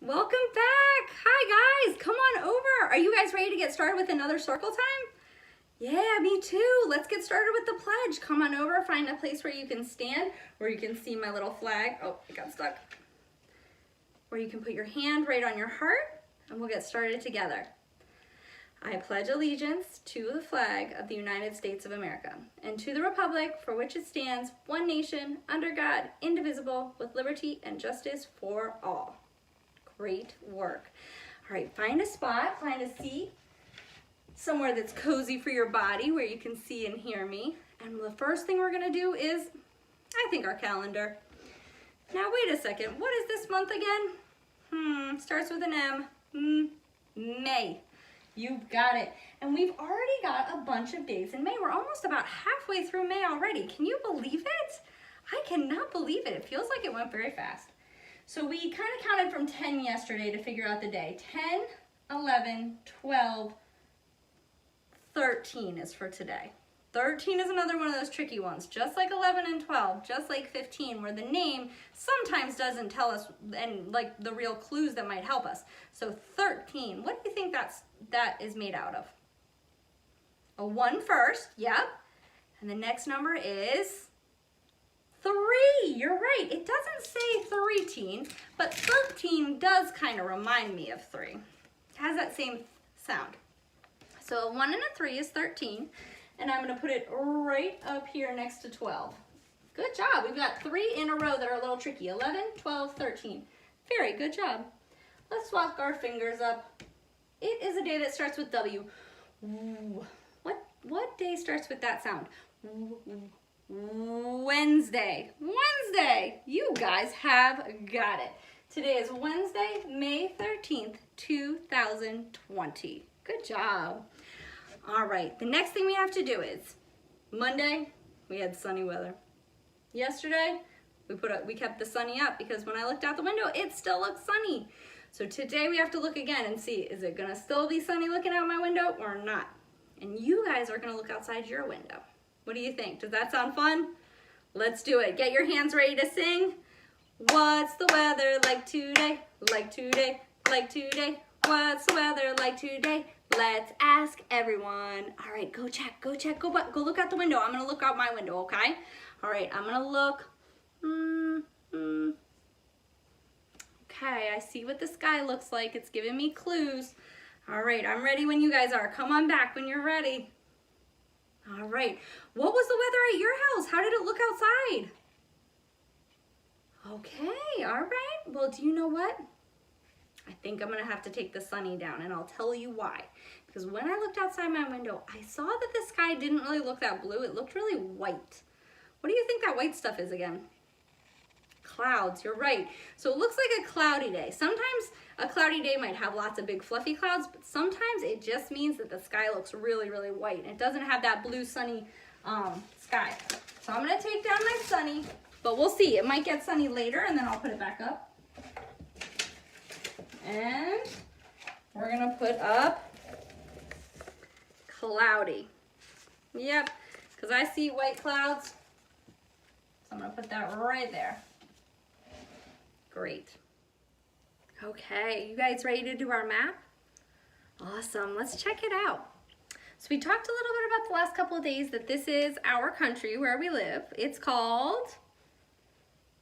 Welcome back. Hi guys, come on over. Are you guys ready to get started with another circle time? Yeah, me too. Let's get started with the pledge. Come on over, find a place where you can stand, where you can see my little flag. Oh, it got stuck. Where you can put your hand right on your heart, and we'll get started together. I pledge allegiance to the flag of the United States of America and to the republic for which it stands, one nation, under God, indivisible, with liberty and justice for all. Great work. All right, find a spot, find a seat, somewhere that's cozy for your body where you can see and hear me. And the first thing we're gonna do is, I think, our calendar. Now wait a second, what is this month again? Starts with an M. May. You've got it. And we've already got a bunch of days in May. We're almost about halfway through May already. Can you believe it? I cannot believe it. It feels like it went very fast. So we kind of counted from 10 yesterday to figure out the day. 10, 11, 12, 13 is for today. 13 is another one of those tricky ones, just like 11 and 12, just like 15, where the name sometimes doesn't tell us and like the real clues that might help us. So 13, what do you think that is made out of? A 1 first, yep. And the next number is 3, you're right. It doesn't say 13, but 13 does kind of remind me of 3. It has that same sound. So a 1 and a 3 is 13, and I'm going to put it right up here next to 12. Good job. We've got 3 in a row that are a little tricky. 11, 12, 13. Very good job. Let's swap our fingers up. It is a day that starts with W. What day starts with that sound? Wednesday. Wednesday. You guys have got it. Today is Wednesday, May 13th, 2020. Good job. All right, the next thing we have to do is Monday, we had sunny weather. Yesterday, we kept the sunny up because when I looked out the window, it still looked sunny. So today we have to look again and see, is it gonna still be sunny looking out my window or not? And you guys are gonna look outside your window. What do you think? Does that sound fun? Let's do it. Get your hands ready to sing. What's the weather like today? Like today, like today. What's the weather like today? Let's ask everyone. All right, go check, go look out the window. I'm gonna look out my window, okay? All right, I'm gonna look. Okay, I see what the sky looks like. It's giving me clues. All right, I'm ready when you guys are. Come on back when you're ready. All right, what was the weather at your house? How did it look outside? Okay, all right. Well, do you know what? I think I'm gonna have to take the sunny down, and I'll tell you why. Because when I looked outside my window, I saw that the sky didn't really look that blue. It looked really white. What do you think that white stuff is again? Clouds, you're right. So it looks like a cloudy day. Sometimes a cloudy day might have lots of big fluffy clouds, but sometimes it just means that the sky looks really, really white. And it doesn't have that blue sunny sky. So I'm gonna take down my sunny, but we'll see. It might get sunny later and then I'll put it back up. And we're gonna put up cloudy. Yep, because I see white clouds. So I'm gonna put that right there. Great. Okay, you guys ready to do our map? Awesome, let's check it out. So we talked a little bit about the last couple of days that this is our country where we live. It's called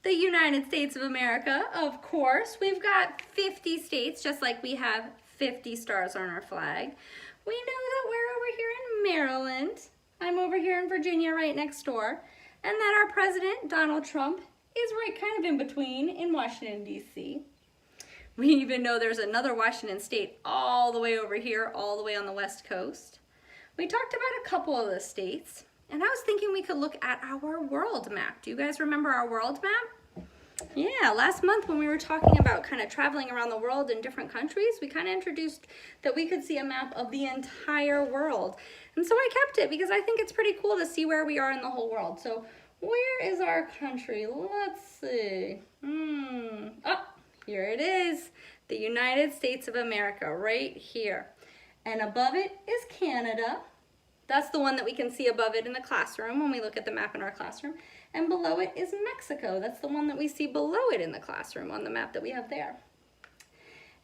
the United States of America, of course. We've got 50 states, just like we have 50 stars on our flag. We know that we're over here in Maryland. I'm over here in Virginia right next door. And that our president, Donald Trump, is right kind of in between in Washington, D.C. We even know there's another Washington state all the way over here, all the way on the West Coast. We talked about a couple of the states, and I was thinking we could look at our world map. Do you guys remember our world map? Yeah, last month when we were talking about kind of traveling around the world in different countries, we kind of introduced that we could see a map of the entire world. And so I kept it because I think it's pretty cool to see where we are in the whole world. So where is our country? Let's see. Oh, here it is. The United States of America, right here. And above it is Canada. That's the one that we can see above it in the classroom when we look at the map in our classroom. And below it is Mexico. That's the one that we see below it in the classroom on the map that we have there.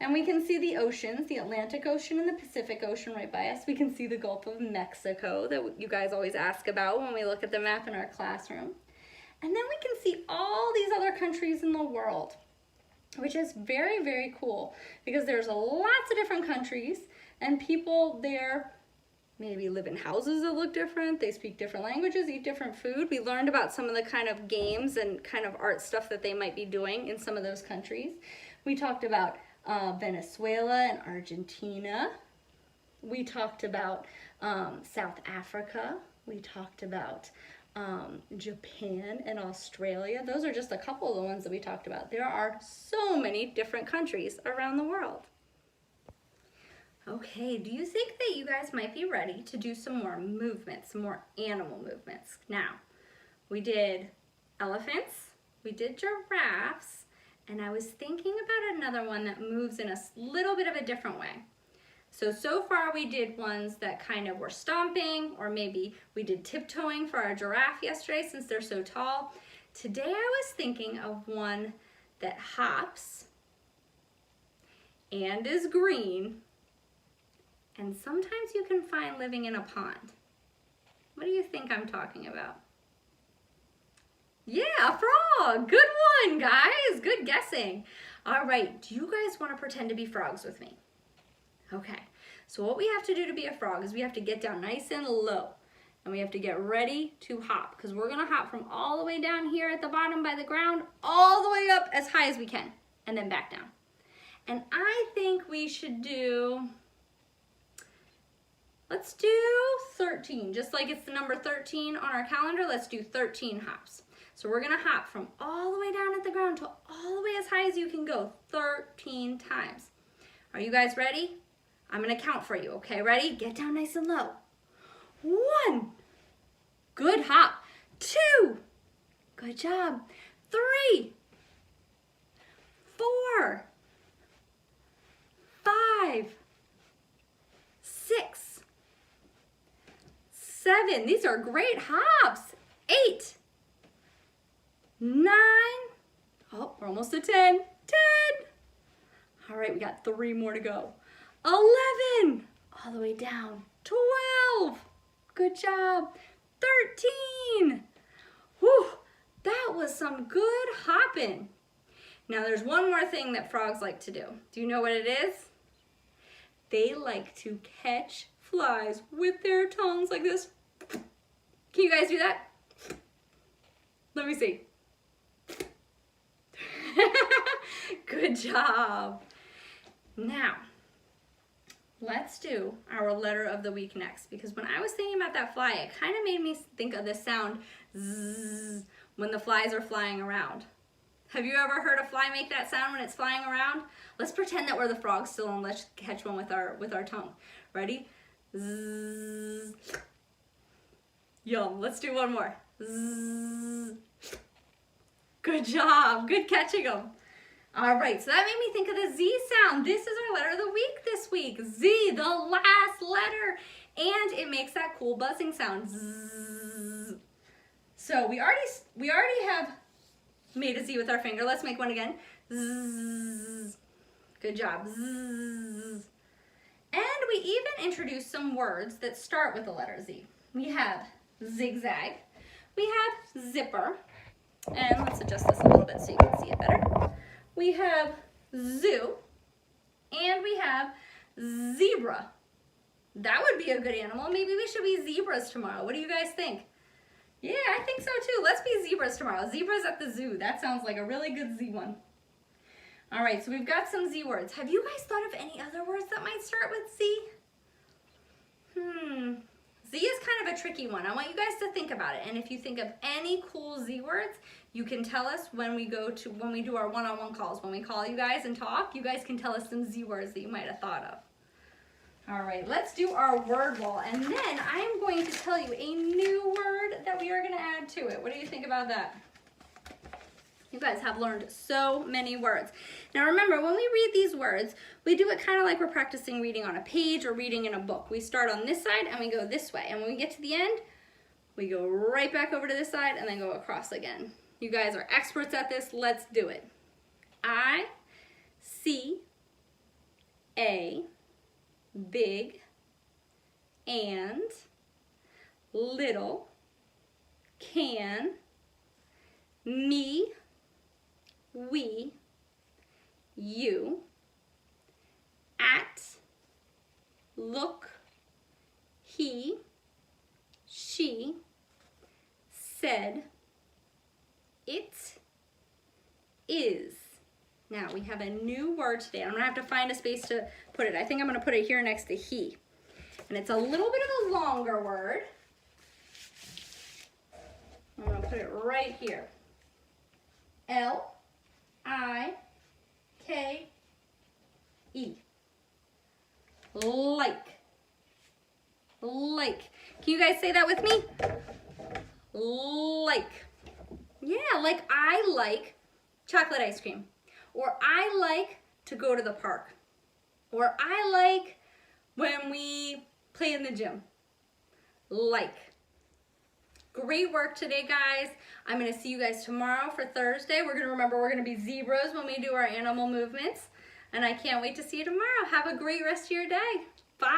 And we can see the oceans, the Atlantic Ocean and the Pacific Ocean right by us. We can see the Gulf of Mexico that you guys always ask about when we look at the map in our classroom. And then we can see all these other countries in the world, which is very, very cool because there's lots of different countries and people there maybe live in houses that look different, they speak different languages, eat different food. We learned about some of the kind of games and kind of art stuff that they might be doing in some of those countries. We talked about Venezuela and Argentina. We talked about South Africa. We talked about Japan and Australia. Those are just a couple of the ones that we talked about. There are so many different countries around the world. Okay, do you think that you guys might be ready to do some more movements, some more animal movements? Now, we did elephants, we did giraffes, and I was thinking about another one that moves in a little bit of a different way. So far we did ones that kind of were stomping, or maybe we did tiptoeing for our giraffe yesterday since they're so tall. Today I was thinking of one that hops and is green, and sometimes you can find living in a pond. What do you think I'm talking about? Yeah, a frog. Good one, guys. Good guessing. All right, do you guys want to pretend to be frogs with me? Okay, so what we have to do to be a frog is we have to get down nice and low. And we have to get ready to hop, because we're going to hop from all the way down here at the bottom by the ground all the way up as high as we can, and then back down. And I think we should do, let's do 13. Just like it's the number 13 on our calendar, let's do 13 hops. So we're gonna hop from all the way down at the ground to all the way as high as you can go, 13 times. Are you guys ready? I'm gonna count for you, okay? Ready? Get down nice and low. 1, good hop. 2, good job. 3, 4, 5, 6, 7. These are great hops. 8, 9. Oh, we're almost at 10. 10. All right, we got 3 more to go. 11. All the way down. 12. Good job. 13. Whew, that was some good hopping. Now there's one more thing that frogs like to do. Do you know what it is? They like to catch flies with their tongues like this. Can you guys do that? Let me see. Good job. Now, let's do our letter of the week next, because when I was thinking about that fly, it kind of made me think of the sound zzz when the flies are flying around. Have you ever heard a fly make that sound when it's flying around? Let's pretend that we're the frogs still, and let's catch one with our tongue. Ready? Zzz. Yum. Let's do one more. Zzz. Good job. Good catching them. All right, so that made me think of the Z sound. This is our letter of the week this week. Z, the last letter. And it makes that cool buzzing sound. Zzz. So we already have made a Z with our finger. Let's make one again. Zzz. Good job. Zzz. And we even introduced some words that start with the letter Z. We have zigzag. We have zipper. And let's adjust this a little bit so you can see it better. We have zoo. And we have zebra. That would be a good animal. Maybe we should be zebras tomorrow. What do you guys think? Yeah, I think so too. Let's be zebras tomorrow. Zebras at the zoo. That sounds like a really good Z one. All right, so we've got some Z words. Have you guys thought of any other words that might start with Z? Z is kind of a tricky one. I want you guys to think about it. And if you think of any cool Z words, you can tell us when we do our one-on-one calls. When we call you guys and talk, you guys can tell us some Z words that you might have thought of. All right, let's do our word wall. And then I'm going to tell you a new word that we are going to add to it. What do you think about that? You guys have learned so many words. Now remember, when we read these words, we do it kind of like we're practicing reading on a page or reading in a book. We start on this side and we go this way. And when we get to the end, we go right back over to this side and then go across again. You guys are experts at this. Let's do it. I see A, big, and, little, can, me, we, you, at, look, he, she, said, it, is. Now we have a new word today. I'm gonna have to find a space to put it. I think I'm gonna put it here next to he. And it's a little bit of a longer word. I'm gonna put it right here. L-I-K-E. Like. Like. Can you guys say that with me? Like. Yeah, like I like chocolate ice cream. Or I like to go to the park. Or I like when we play in the gym. Like. Great work today, guys. I'm going to see you guys tomorrow for Thursday. We're going to remember we're going to be zebras when we do our animal movements. And I can't wait to see you tomorrow. Have a great rest of your day. Bye.